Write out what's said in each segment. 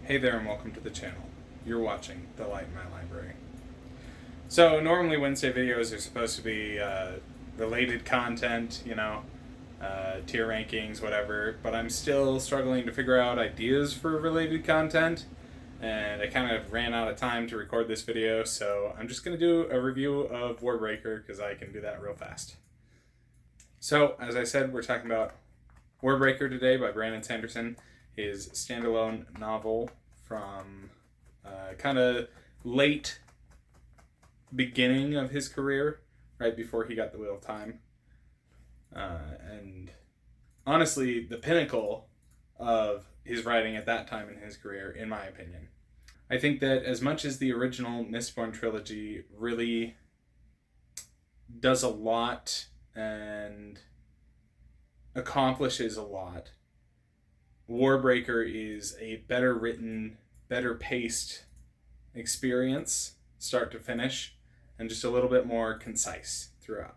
Hey there and welcome to the channel. You're watching The Light in My Library. So normally Wednesday videos are supposed to be related content, tier rankings, whatever, but I'm still struggling to figure out ideas for related content, and I kind of ran out of time to record this video, so I'm just going to do a review of Warbreaker because I can do that real fast. So, as I said, we're talking about Warbreaker today by Sanderson, his standalone novel from kind of late beginning of his career, right before he got the Wheel of Time. And honestly, the pinnacle of his writing at that time in his career, in my opinion. I think that as much as the original Mistborn trilogy really does a lot and accomplishes a lot, Warbreaker is a better written, better paced experience, start to finish, and just a little bit more concise throughout.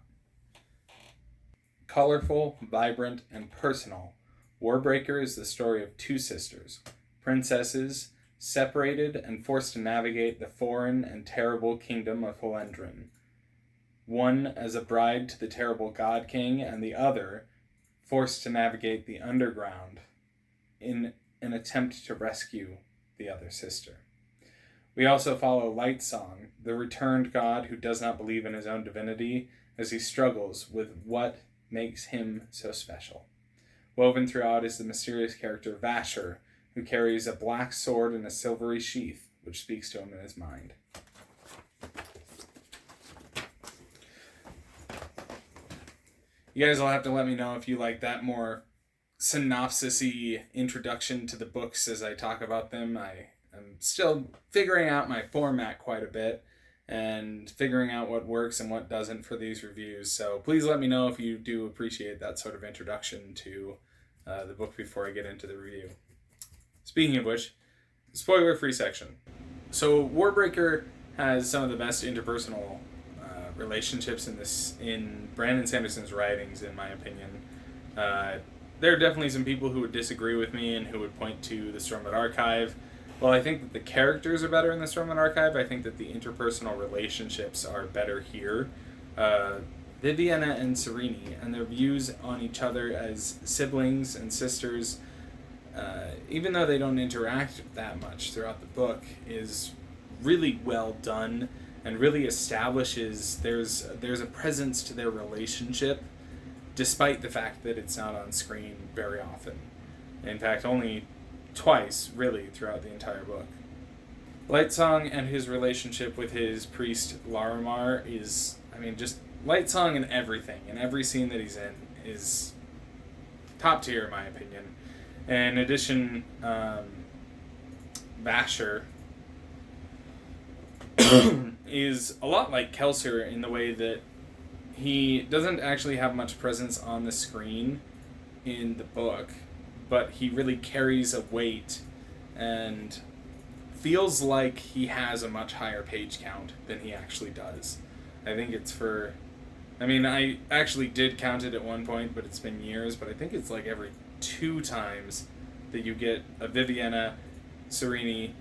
Colorful, vibrant, and personal, Warbreaker is the story of two sisters, princesses, separated and forced to navigate the foreign and terrible kingdom of Helendrin. One as a bride to the terrible God King, and the other forced to navigate the underground in an attempt to rescue the other sister. We also follow Lightsong, the returned god who does not believe in his own divinity, as he struggles with what makes him so special. Woven throughout is the mysterious character Vasher, who carries a black sword in a silvery sheath, which speaks to him in his mind. You guys will have to let me know if you like that more synopsis-y introduction to the books as I talk about them. I am still figuring out my format quite a bit and figuring out what works and what doesn't for these reviews. So please let me know if you do appreciate that sort of introduction to the book before I get into the review. Speaking of which, spoiler-free section. So Warbreaker has some of the best interpersonal relationships in Brandon Sanderson's writings, in my opinion. There are definitely some people who would disagree with me and who would point to the Stormlight Archive. Well, I think that the characters are better in the Stormlight Archive. I think that the interpersonal relationships are better here. Viviana and Sereni and their views on each other as siblings and sisters, even though they don't interact that much throughout the book, is really well done and really establishes there's a presence to their relationship, despite the fact that it's not on screen very often. In fact, only twice, really, throughout the entire book. Lightsong and his relationship with his priest Larimar is, just Lightsong in everything, in every scene that he's in, is top tier in my opinion. And in addition, Vasher is a lot like Kelsier in the way that he doesn't actually have much presence on the screen in the book, but he really carries a weight and feels like he has a much higher page count than he actually does. I think it's I actually did count it at one point, but it's been years, but I think it's like every 2 times that you get a Viviana, Sereni,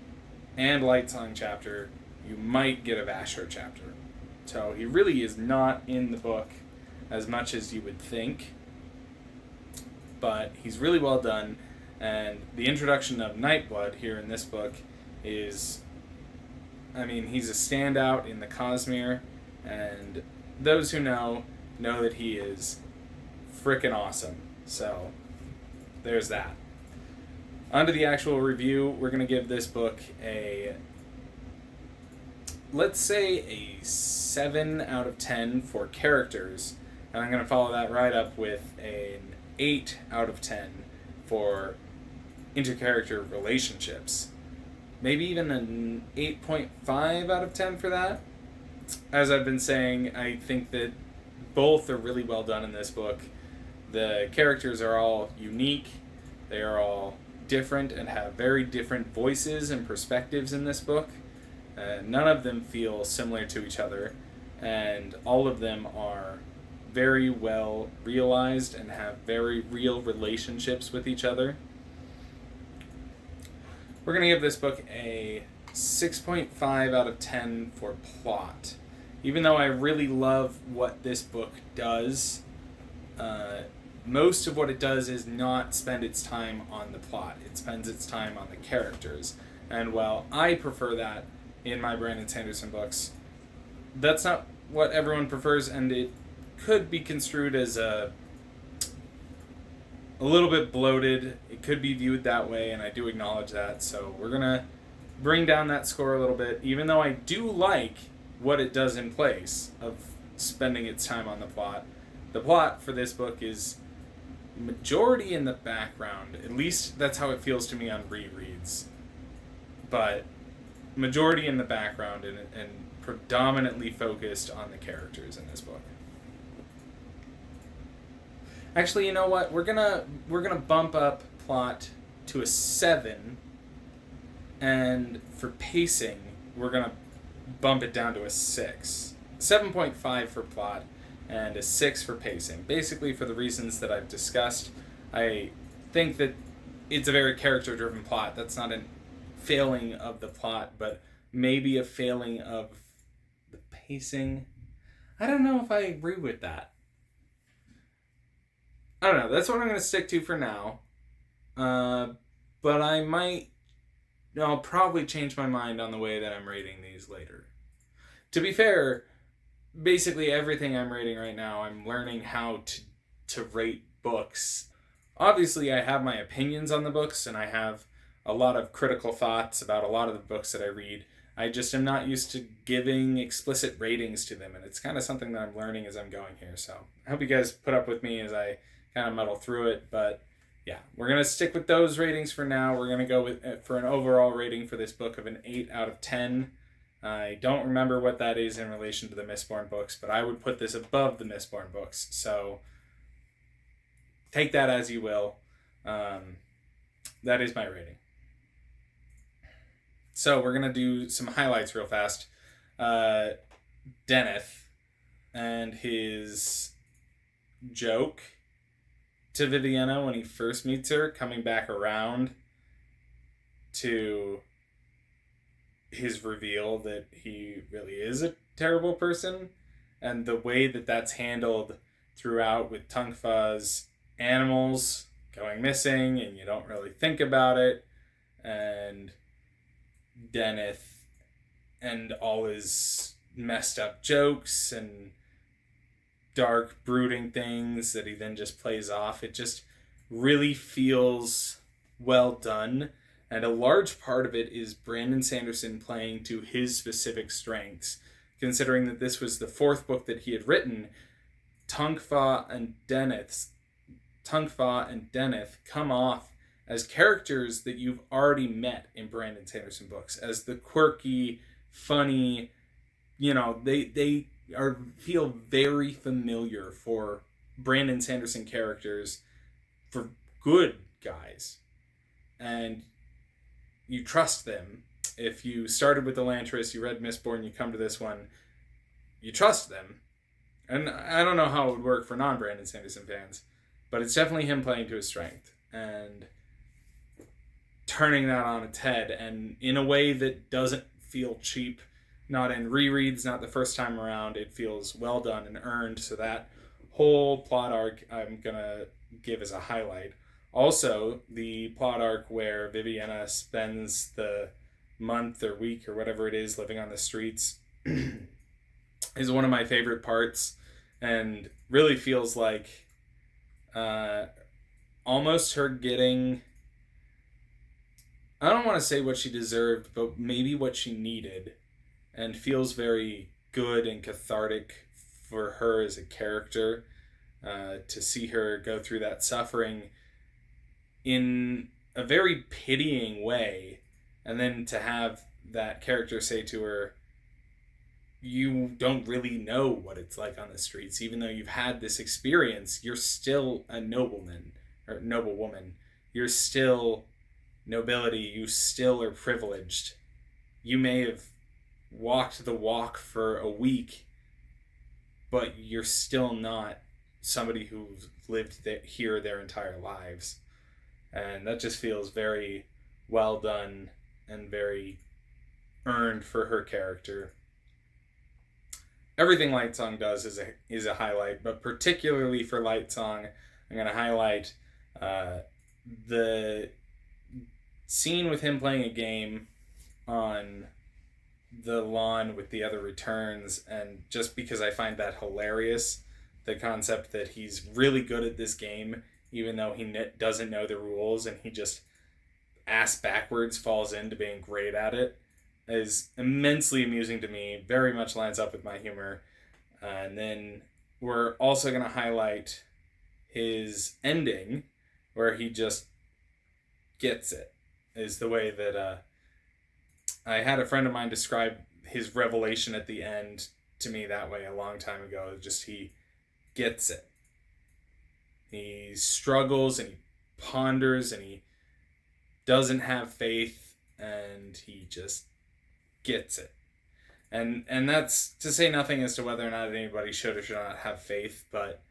and Lightsong chapter, you might get a Vasher chapter. So he really is not in the book as much as you would think, but he's really well done, and the introduction of Nightblood here in this book is, he's a standout in the Cosmere, and those who know that he is frickin' awesome. So there's that. On to the actual review. We're going to give this book let's say a 7 out of 10 for characters, and I'm going to follow that right up with an 8 out of 10 for intercharacter relationships. Maybe even an 8.5 out of 10 for that. As I've been saying, I think that both are really well done in this book. The characters are all unique, they are all different and have very different voices and perspectives in this book. None of them feel similar to each other, and all of them are very well realized and have very real relationships with each other. We're going to give this book a 6.5 out of 10 for plot. Even though I really love what this book does, most of what it does is not spend its time on the plot. It spends its time on the characters. And while I prefer that in my Brandon Sanderson books, that's not what everyone prefers, and it could be construed as a little bit bloated. It could be viewed that way, and I do acknowledge that. So we're going to bring down that score a little bit, even though I do like what it does in place of spending its time on the plot. The plot for this book is majority in the background. At least that's how it feels to me on rereads. But majority in the background and predominantly focused on the characters in this book. Actually, you know what? We're gonna bump up plot to a 7, and for pacing, we're gonna bump it down to a 6. 7.5 for plot and a 6 for pacing. Basically, for the reasons that I've discussed, I think that it's a very character-driven plot. That's not a failing of the plot, but maybe a failing of the pacing. I don't know if I agree with that. I don't know. That's what I'm going to stick to for now. But I'll probably change my mind on the way that I'm rating these later. To be fair, basically everything I'm rating right now, I'm learning how to rate books. Obviously, I have my opinions on the books, and I have a lot of critical thoughts about a lot of the books that I read. I just am not used to giving explicit ratings to them, and it's kind of something that I'm learning as I'm going here. So I hope you guys put up with me as I kind of muddle through it. But yeah, we're going to stick with those ratings for now. We're going to go with for an overall rating for this book of an 8 out of 10. I don't remember what that is in relation to the Mistborn books, but I would put this above the Mistborn books. So take that as you will. That is my rating. So we're going to do some highlights real fast. Deneth and his joke to Viviana when he first meets her, coming back around to his reveal that he really is a terrible person, and the way that that's handled throughout with Tungfa's animals going missing and you don't really think about it, and Deneth and all his messed up jokes and dark brooding things that he then just plays off. It just really feels well done, and a large part of it is Brandon Sanderson playing to his specific strengths. Considering that this was the 4th book that he had written, Tungfa and Deneth come off as characters that you've already met in Brandon Sanderson books, as the quirky, funny, they feel very familiar for Brandon Sanderson characters, for good guys. And you trust them. If you started with Elantris, you read Mistborn, you come to this one, you trust them. And I don't know how it would work for non-Brandon Sanderson fans, but it's definitely him playing to his strength and turning that on its head, and in a way that doesn't feel cheap. Not in rereads, not the first time around. It feels well done and earned. So that whole plot arc I'm going to give as a highlight. Also, the plot arc where Viviana spends the month or week or whatever it is living on the streets is one of my favorite parts, and really feels like almost her getting, I don't want to say what she deserved, but maybe what she needed. And feels very good and cathartic for her as a character, to see her go through that suffering in a very pitying way, and then to have that character say to her, you don't really know what it's like on the streets. Even though you've had this experience, you're still a nobleman or noblewoman. You're still nobility. You still are privileged. You may have walked the walk for a week, but you're still not somebody who's lived here their entire lives. And that just feels very well done and very earned for her character. Everything Light Song does is a highlight, but particularly for Light Song, I'm going to highlight the scene with him playing a game on the lawn with the other returns, and just because I find that hilarious, the concept that he's really good at this game, even though he doesn't know the rules, and he just ass backwards falls into being great at it, is immensely amusing to me, very much lines up with my humor. And then we're also going to highlight his ending, where he just gets it, is the way that I had a friend of mine describe his revelation at the end to me that way a long time ago. Just he gets it. He struggles and he ponders and he doesn't have faith, and he just gets it. And that's to say nothing as to whether or not anybody should or should not have faith, but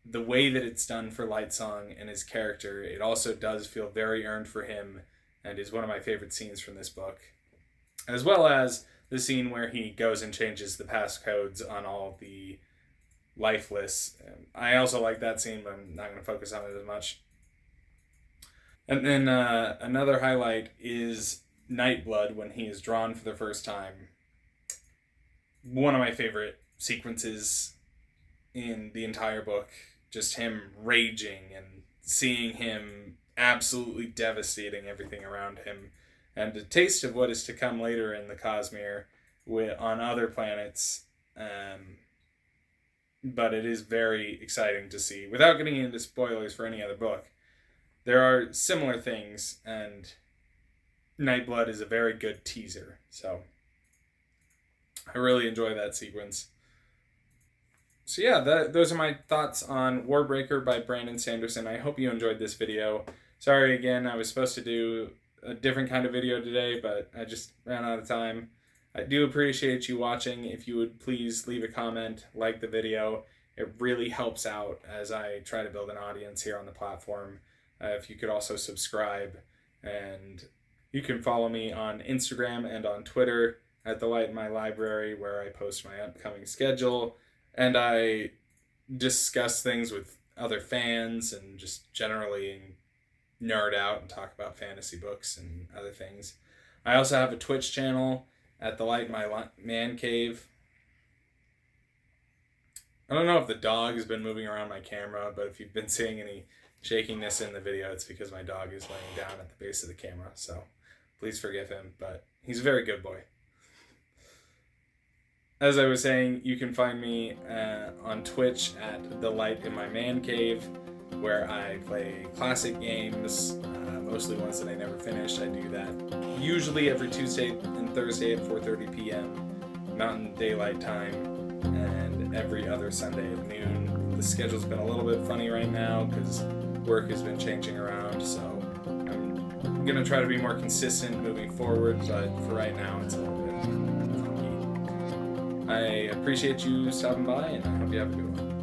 the way that it's done for Light Song and his character, it also does feel very earned for him, and is one of my favorite scenes from this book. As well as the scene where he goes and changes the passcodes on all the lifeless. I also like that scene, but I'm not going to focus on it as much. And then another highlight is Nightblood, when he is drawn for the first time. One of my favorite sequences in the entire book. Just him raging and seeing him absolutely devastating everything around him. And a taste of what is to come later in the Cosmere on other planets. But it is very exciting to see. Without getting into spoilers for any other book, there are similar things, and Nightblood is a very good teaser. So I really enjoy that sequence. So yeah, those are my thoughts on Warbreaker by Brandon Sanderson. I hope you enjoyed this video. Sorry again, I was supposed to do a different kind of video today, but I just ran out of time. I do appreciate you watching. If you would please leave a comment, like the video. It really helps out as I try to build an audience here on the platform. If you could also subscribe, and you can follow me on Instagram and on Twitter at The Light in My Library, where I post my upcoming schedule, and I discuss things with other fans and just generally nerd out and talk about fantasy books and other things. I also have a Twitch channel at The Light in My Man Cave. I don't know if the dog has been moving around my camera, but if you've been seeing any shakiness in the video, it's because my dog is laying down at the base of the camera, so please forgive him, but he's a very good boy. As I was saying, you can find me on Twitch at The Light in My Man Cave, where I play classic games, mostly ones that I never finished. I do that usually every Tuesday and Thursday at 4:30 p.m. Mountain Daylight Time, and every other Sunday at noon. The schedule's been a little bit funny right now because work has been changing around, so I'm going to try to be more consistent moving forward, but for right now it's a little bit funky. I appreciate you stopping by, and I hope you have a good one.